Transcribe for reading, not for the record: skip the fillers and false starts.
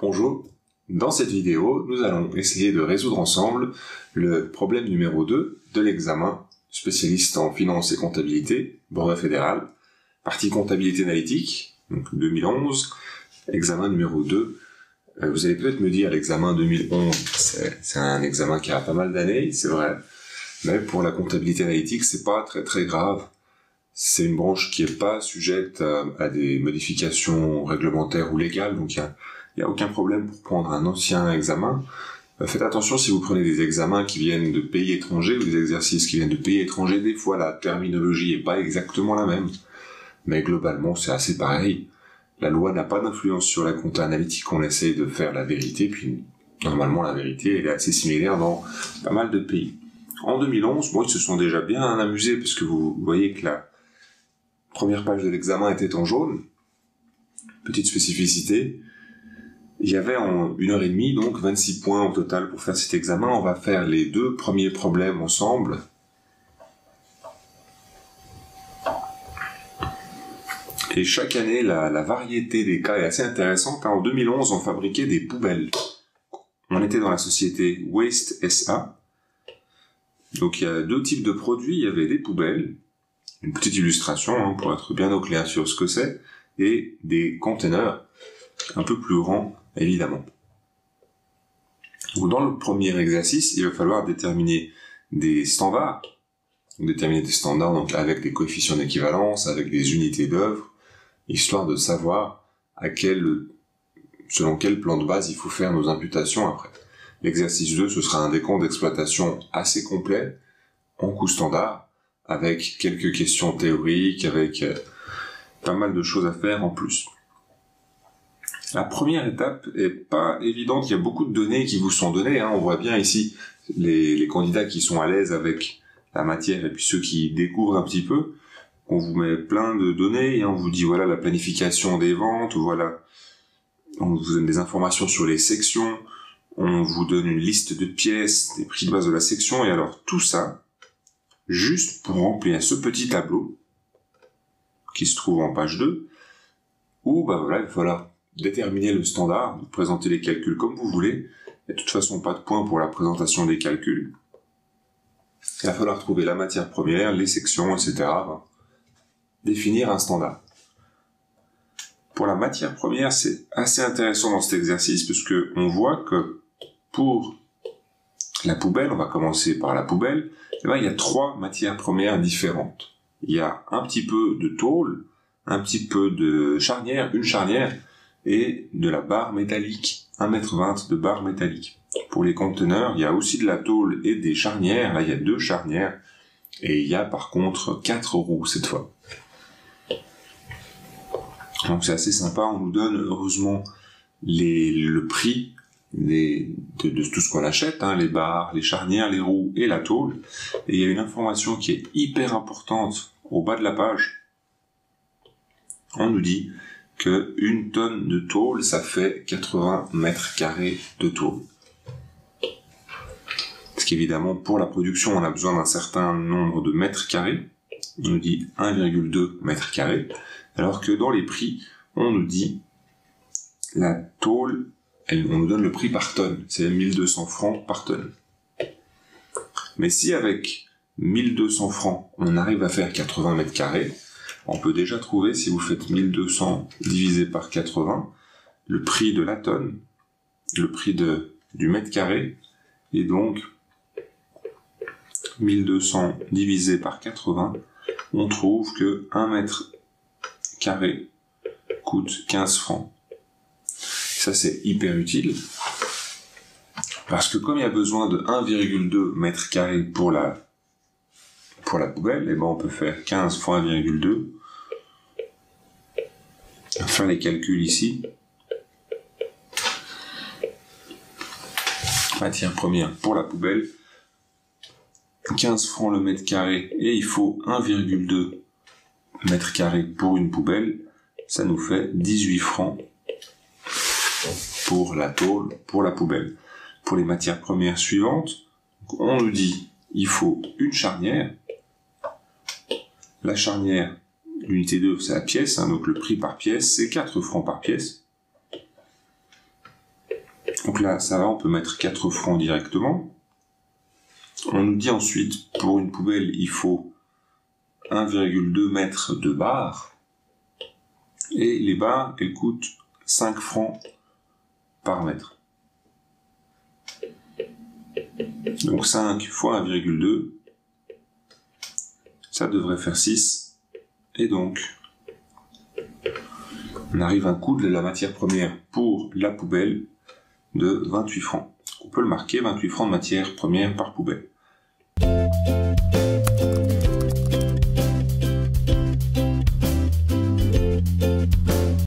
Bonjour, dans cette vidéo, nous allons essayer de résoudre ensemble le problème numéro 2 de l'examen spécialiste en finance et comptabilité, brevet fédéral, partie comptabilité analytique, donc 2011, examen numéro 2. Vous allez peut-être me dire l'examen 2011, c'est un examen qui a pas mal d'années, c'est vrai, mais pour la comptabilité analytique, c'est pas très grave. C'est une branche qui est pas sujette à des modifications réglementaires ou légales, donc il y a aucun problème pour prendre un ancien examen. Faites attention si vous prenez des examens qui viennent de pays étrangers ou des exercices qui viennent de pays étrangers, des fois la terminologie est pas exactement la même, mais globalement c'est assez pareil. La loi n'a pas d'influence sur la compta analytique, on essaye de faire la vérité, puis normalement la vérité elle est assez similaire dans pas mal de pays. En 2011, ils se sont déjà bien amusés parce que vous voyez que la première page de l'examen était en jaune. Petite spécificité, il y avait en 1h30, donc 26 points au total pour faire cet examen. On va faire les deux premiers problèmes ensemble. Et chaque année, la variété des cas est assez intéressante. En 2011, on fabriquait des poubelles. On était dans la société Waste SA. Donc il y a deux types de produits. Il y avait des poubelles, une petite illustration pour être bien au clair sur ce que c'est, et des conteneurs un peu plus grands, évidemment. Donc, dans le premier exercice, il va falloir déterminer des standards. Donc avec des coefficients d'équivalence, avec des unités d'œuvre, histoire de savoir selon quel plan de base il faut faire nos imputations après. L'exercice 2, ce sera un décompte d'exploitation assez complet, en coût standard, avec quelques questions théoriques, avec pas mal de choses à faire en plus. La première étape est pas évidente, il y a beaucoup de données qui vous sont données, on voit bien ici les candidats qui sont à l'aise avec la matière et puis ceux qui découvrent un petit peu. On vous met plein de données et on vous dit voilà la planification des ventes, voilà, on vous donne des informations sur les sections, on vous donne une liste de pièces, des prix de base de la section, et alors tout ça, juste pour remplir ce petit tableau qui se trouve en page 2, où il va falloir déterminer le standard, présenter les calculs comme vous voulez. Il n'y a de toute façon pas de point pour la présentation des calculs. Il va falloir trouver la matière première, les sections, etc. Définir un standard. Pour la matière première, c'est assez intéressant dans cet exercice parce que on voit que pour la poubelle, on va commencer par la poubelle, il y a 3 matières premières différentes. Il y a un petit peu de tôle, un petit peu de charnière, une charnière, et de la barre métallique, 1,20 m de barre métallique. Pour les conteneurs, il y a aussi de la tôle et des charnières, là il y a 2 charnières, et il y a par contre 4 roues cette fois. Donc c'est assez sympa, on nous donne heureusement le prix de tout ce qu'on achète, les barres, les charnières, les roues et la tôle. Et il y a une information qui est hyper importante au bas de la page. On nous dit que 1 tonne de tôle, ça fait 80 mètres carrés de tôle. Parce qu'évidemment, pour la production, on a besoin d'un certain nombre de mètres carrés. On nous dit 1,2 mètres carrés. Alors que dans les prix, on nous dit la tôle, on nous donne le prix par tonne. C'est 1200 francs par tonne. Mais si avec 1200 francs, on arrive à faire 80 mètres carrés, on peut déjà trouver, si vous faites 1200 divisé par 80, le prix de la tonne, le prix du mètre carré, et donc 1200 divisé par 80, on trouve que 1 mètre carré coûte 15 francs. Ça c'est hyper utile, parce que comme il y a besoin de 1,2 mètre carré pour la poubelle, on peut faire 15 fois 1,2. Faire les calculs ici. Matière première pour la poubelle, 15 francs le mètre carré, et il faut 1,2 mètre carré pour une poubelle. Ça nous fait 18 francs pour la tôle, pour la poubelle. Pour les matières premières suivantes, on nous dit il faut une charnière. La charnière, l'unité d'œuvre, c'est la pièce, donc le prix par pièce, c'est 4 francs par pièce. Donc là, ça va, on peut mettre 4 francs directement. On nous dit ensuite, pour une poubelle, il faut 1,2 mètres de barres. Et les barres, elles coûtent 5 francs par mètre. Donc 5 fois 1,2, ça devrait faire 6. Et donc, on arrive à un coût de la matière première pour la poubelle de 28 francs. On peut le marquer, 28 francs de matière première par poubelle.